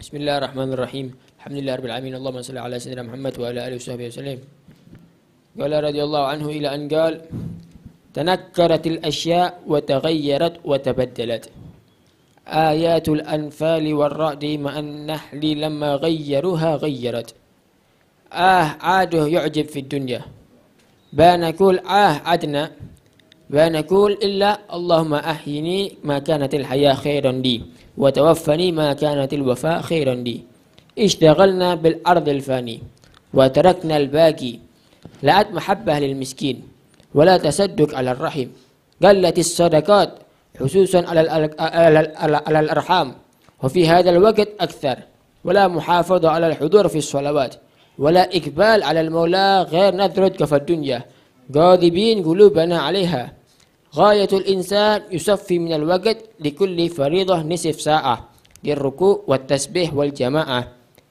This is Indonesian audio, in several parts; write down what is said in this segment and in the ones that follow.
Bismillahirrahmanirrahim. Alhamdulillah rabbil alamin. Allahumma shalli ala sayyidina Muhammad wa ala alihi washabbihi wasallam. Qala radhiyallahu anhu ila an qala tanakkaratil asya' wa taghayyarat wa tabaddalat. Ayatul anfali war-ra'di ma'an nahli lamma ghayyaruha ghayyarat. Aduh yu'jib fid dunya. Banakul adna. Banakul illa Allahumma ahyini ma kanatil hayah khairan li. وتوفني ما كانت الوفاء خيرا لي اشتغلنا بالأرض الفاني وتركنا الباقي لا محبة للمسكين ولا تصدق على الرحم قلت الصدقات خصوصا على الأرحام وفي هذا الوقت أكثر ولا محافظة على الحضور في الصلوات ولا إقبال على المولى غير نذرة في الدنيا غاضبين قلوبنا عليها غاية الإنسان يصفي من الوقت لكل فريضة نصف ساعة للركوع والتسبيح والجماعة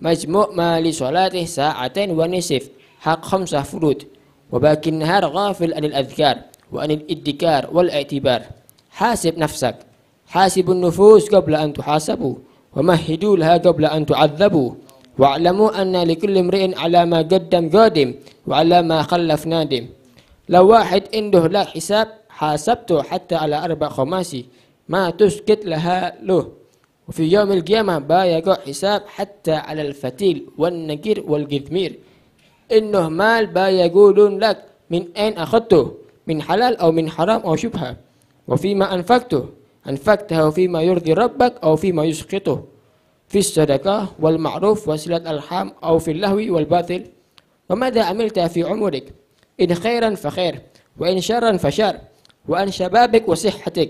مجموع ما لصلاته ساعتين ونصف حق 5 فروض وباقي النهار غافل عن الأذكار وعن الادكار والاعتبار حاسب نفسك حاسب النفوس قبل أن تحاسبوا ومهدوا لها قبل أن تعذبوا واعلموا أن لكل امرئ على ما قدم قادم وعلى ما خلف نادم لو واحد عنده لا حساب حاسبته حتى على 4 خماسي ما تسكت لها له وفي يوم القيامة بايقع حساب حتى على الفتيل والنقير والقذمير إنه مال بايقولون لك من أين أخذته من حلال أو من حرام أو شبهة وفيما أنفقته فيما يرضي ربك أو فيما يسخطه في الصدقة والمعروف وصلة الأرحام أو في اللهو والباطل وماذا عملت في عمرك إن خيرا فخير وإن شرا فشر وعن شبابك وصحتك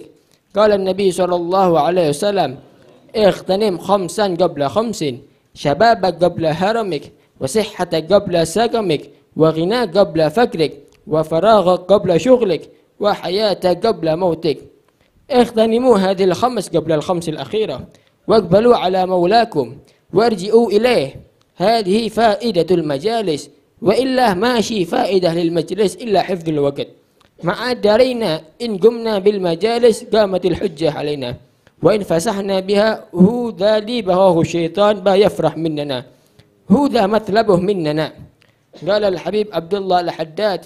قال النبي صلى الله عليه وسلم اغتنم 5 قبل 5 شبابك قبل هرمك وصحتك قبل سقمك وغناك قبل فقرك وفراغك قبل شغلك وحياتك قبل موتك اغتنموا هذه ال5 قبل ال5 الأخيرة واقبلوا على مولاكم وارجعوا إليه هذه فائدة المجالس وإلا ماشي فائدة للمجلس إلا حفظ الوقت ما درينا إن قمنا بالمجالس قامت الحجة علينا وإن فسحنا بها هو ذا لي بهاه الشيطان با يفرح مننا هو ذا مطلبه مننا قال الحبيب عبد الله الحداد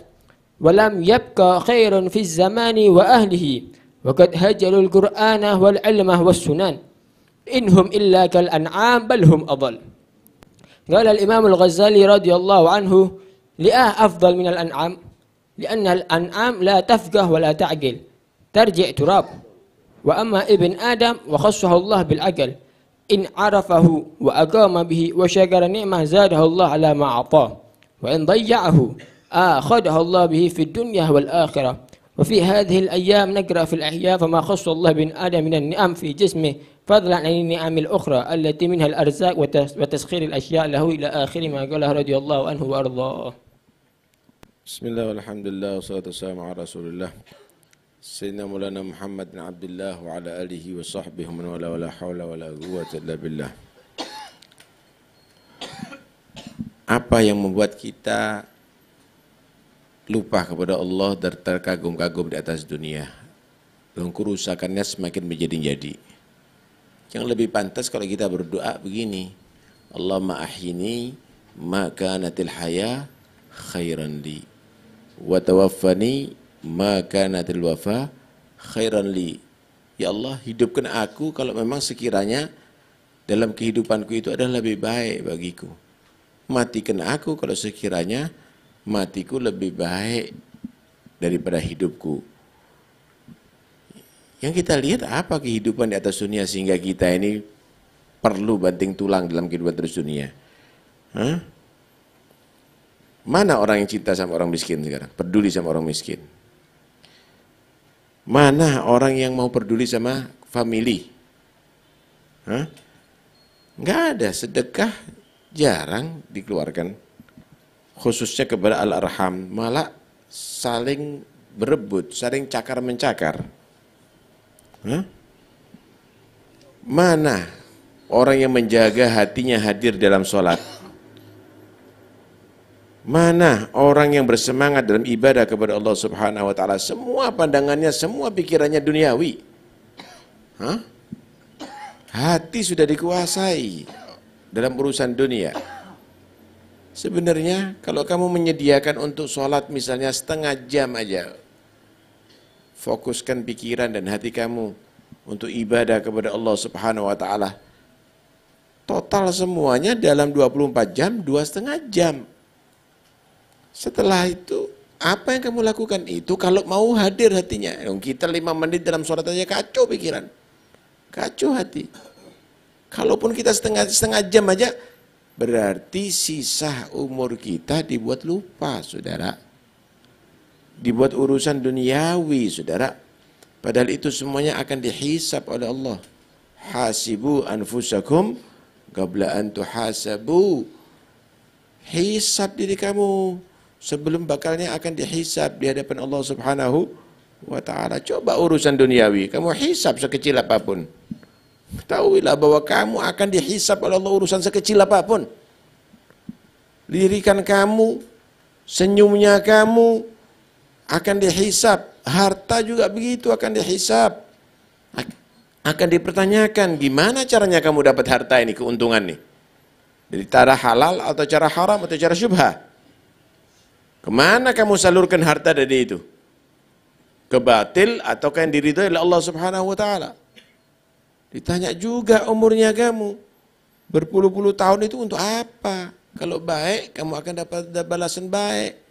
ولم يبقى خير في الزمان وأهله وقد هجروا القرآن والعلم والسنن إنهم إلا كالأنعام بل هم أضل قال الإمام الغزالي رضي الله عنه أفضل من الأنعام لأن الأنعام لا تفقه ولا تعقل ترجع تراب وأما ابن آدم وخصه الله بالعقل إن عرفه وأقام به وشكر نعمة زاده الله على ما أعطاه وإن ضيعه أخذه الله به في الدنيا والآخرة وفي هذه الأيام نقرأ في الأحياء فما خص الله بن آدم من النعم في جسمه فضلا عن النعم الأخرى التي منها الأرزاق وتسخير الأشياء له إلى آخر ما قاله رضي الله عنه وأرضاه. Bismillah walhamdulillah wassalatu wassalamu ala rasulillah Sayyidina Maulana Muhammad bin Abdullah wa ala alihi wa sahbihi man wala wala hawla wala quwwata illa billah. Apa yang membuat kita lupa kepada Allah dan terkagum-kagum di atas dunia dan kerusakannya semakin menjadi-jadi. Yang lebih pantas kalau kita berdoa begini, Allahumma ahyini ma kanatil haya khairan li wa tawaffani ma kanatil wafa khairan li. Ya Allah, hidupkan aku kalau memang sekiranya dalam kehidupanku itu adalah lebih baik bagiku. Matikan aku kalau sekiranya matiku lebih baik daripada hidupku. Yang kita lihat apa kehidupan di atas dunia sehingga kita ini perlu banting tulang dalam kehidupan terus dunia. Mana orang yang cinta sama orang miskin sekarang? Peduli sama orang miskin. Mana orang yang mau peduli sama family? Nggak ada, sedekah jarang dikeluarkan. Khususnya kepada al-arham, malah saling berebut, saling cakar-mencakar. Mana orang yang menjaga hatinya hadir dalam sholat? Mana orang yang bersemangat dalam ibadah kepada Allah Subhanahu wa taala? Semua pandangannya, semua pikirannya duniawi. Hati sudah dikuasai dalam urusan dunia. Sebenarnya kalau kamu menyediakan untuk sholat misalnya setengah jam aja, fokuskan pikiran dan hati kamu untuk ibadah kepada Allah Subhanahu wa taala. Total semuanya dalam 24 jam, 2,5 jam. Setelah itu, apa yang kamu lakukan itu kalau mau hadir hatinya. Kita 5 menit dalam sholat aja kacau pikiran. Kacau hati. Kalaupun kita setengah jam aja, berarti sisa umur kita dibuat lupa, saudara. Dibuat urusan duniawi, saudara. Padahal itu semuanya akan dihisab oleh Allah. Hasibu anfusakum qabla an tuhasabu. Hisab diri kamu sebelum bakalnya akan dihisab di hadapan Allah Subhanahu wa taala. Coba urusan duniawi, kamu hisab sekecil apapun. Ketahuilah bahwa kamu akan dihisab oleh Allah urusan sekecil apapun. Lirikan kamu, senyumnya kamu akan dihisab. Harta juga begitu akan dihisab. Akan dipertanyakan gimana caranya kamu dapat harta ini, keuntungan nih. Dari cara halal atau cara haram atau cara syubha. Kemana kamu salurkan harta dari itu? Ke batil atau yang diridhoi oleh Allah Subhanahu wa taala? Ditanya juga umurnya kamu. Berpuluh-puluh tahun itu untuk apa? Kalau baik, kamu akan dapat balasan baik.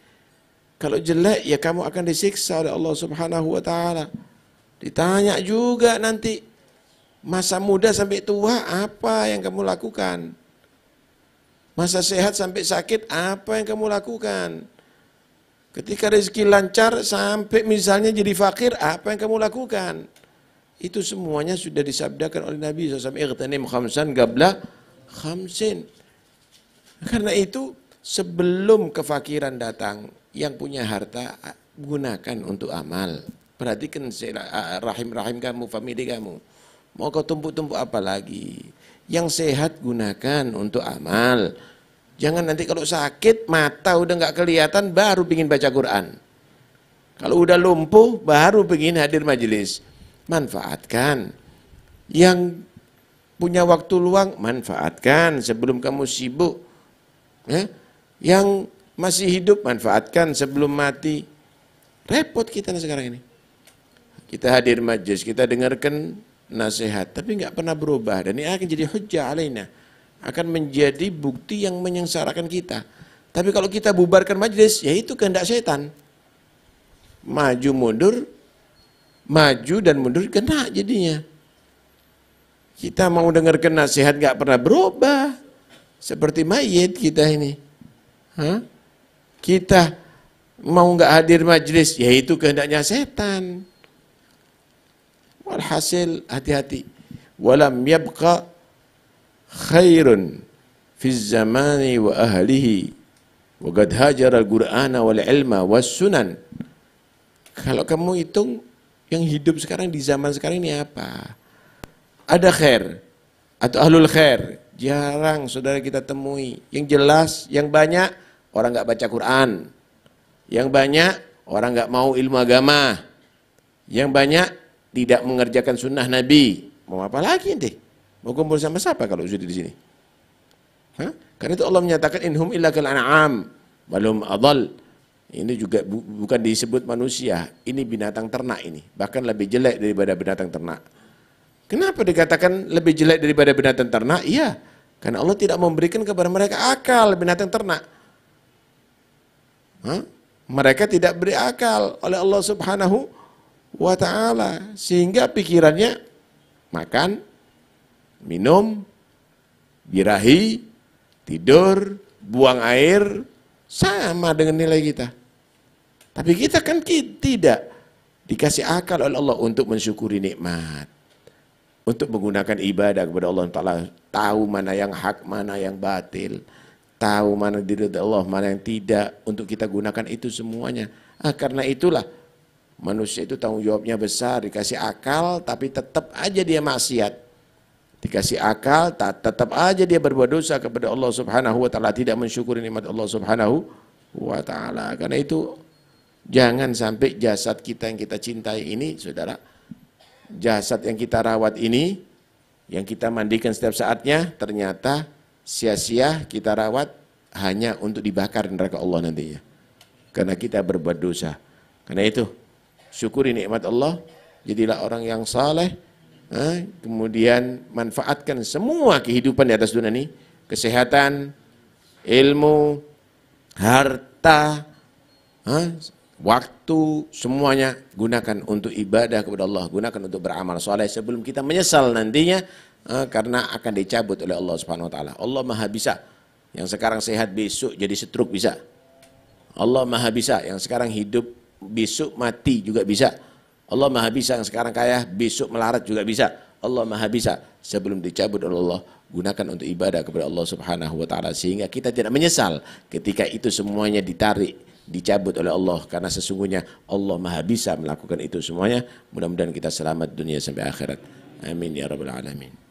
Kalau jelek, ya kamu akan disiksa oleh Allah Subhanahu wa taala. Ditanya juga nanti, masa muda sampai tua, apa yang kamu lakukan? Masa sehat sampai sakit, apa yang kamu lakukan? Ketika rezeki lancar sampai misalnya jadi fakir, apa yang kamu lakukan? Itu semuanya sudah disabdakan oleh Nabi SAW. Ightanim khamsan qabla khamsin. Karena itu sebelum kefakiran datang, yang punya harta gunakan untuk amal. Perhatikan rahim-rahim kamu, famili kamu. Mau kau tumpuk-tumpuk apa lagi? Yang sehat gunakan untuk amal. Jangan nanti kalau sakit, mata udah nggak kelihatan, baru ingin baca Quran. Kalau udah lumpuh, baru ingin hadir majelis. Manfaatkan. Yang punya waktu luang, manfaatkan sebelum kamu sibuk. Ya? Yang masih hidup, manfaatkan sebelum mati. Repot kita sekarang ini. Kita hadir majelis, kita dengarkan nasihat, tapi nggak pernah berubah. Dan ini akan jadi hujjah alaina. Akan menjadi bukti yang menyengsarakan kita. Tapi kalau kita bubarkan majelis, ya itu kehendak setan. Maju mundur, maju dan mundur kena jadinya. Kita mau dengarkan nasihat nggak pernah berubah. Seperti mayit kita ini. Kita mau nggak hadir majelis, yaitu kehendaknya setan. Walhasil hati-hati. Walam yabqa khairun fi zamani wa ahlihi wa qad hajara al-Qur'ana wal ilma was sunan. Kalau kamu hitung yang hidup sekarang di zaman sekarang ini apa? Ada khair atau ahlul khair? Jarang saudara kita temui. Yang jelas, yang banyak orang nggak baca Quran. Yang banyak orang nggak mau ilmu agama. Yang banyak tidak mengerjakan sunnah Nabi. Mau apa lagi ente? Mau kumpul sama siapa kalau sudah di sini? Karena itu Allah menyatakan inhum illa kal an'am balum adall. Ini juga bukan disebut manusia, ini binatang ternak ini. Bahkan lebih jelek daripada binatang ternak. Kenapa dikatakan lebih jelek daripada binatang ternak? Iya, karena Allah tidak memberikan kepada mereka akal binatang ternak. Mereka tidak beri akal oleh Allah Subhanahu wa ta'ala. Sehingga pikirannya makan, minum, birahi, tidur, buang air, sama dengan nilai kita. Tapi kita kan tidak dikasih akal oleh Allah untuk mensyukuri nikmat. Untuk menggunakan ibadah kepada Allah Ta'ala. Tahu mana yang hak, mana yang batil. Tahu mana diridhoi Allah, mana yang tidak. Untuk kita gunakan itu semuanya. Karena itulah manusia itu tanggung jawabnya besar. Dikasih akal tapi tetap aja dia maksiat. Dikasih akal tetap aja dia berbuat dosa kepada Allah Subhanahu wa ta'ala. Tidak mensyukuri nikmat Allah Subhanahu wa ta'ala. Karena itu jangan sampai jasad kita yang kita cintai ini, saudara, jasad yang kita rawat ini, yang kita mandikan setiap saatnya, ternyata sia-sia kita rawat hanya untuk dibakar di neraka Allah nantinya. Karena kita berbuat dosa. Karena itu, syukuri nikmat Allah, jadilah orang yang saleh, kemudian manfaatkan semua kehidupan di atas dunia ini, kesehatan, ilmu, harta, waktu, semuanya gunakan untuk ibadah kepada Allah, gunakan untuk beramal soleh sebelum kita menyesal nantinya karena akan dicabut oleh Allah Subhanahu wa taala. Allah Maha bisa. Yang sekarang sehat besok jadi stroke bisa. Allah Maha bisa. Yang sekarang hidup besok mati juga bisa. Allah Maha bisa. Yang sekarang kaya besok melarat juga bisa. Allah Maha bisa. Sebelum dicabut oleh Allah, gunakan untuk ibadah kepada Allah Subhanahu wa taala sehingga kita tidak menyesal ketika itu semuanya ditarik, dicabut oleh Allah, karena sesungguhnya Allah Maha bisa melakukan itu semuanya. Mudah-mudahan kita selamat dunia sampai akhirat. Amin ya rabbal alamin.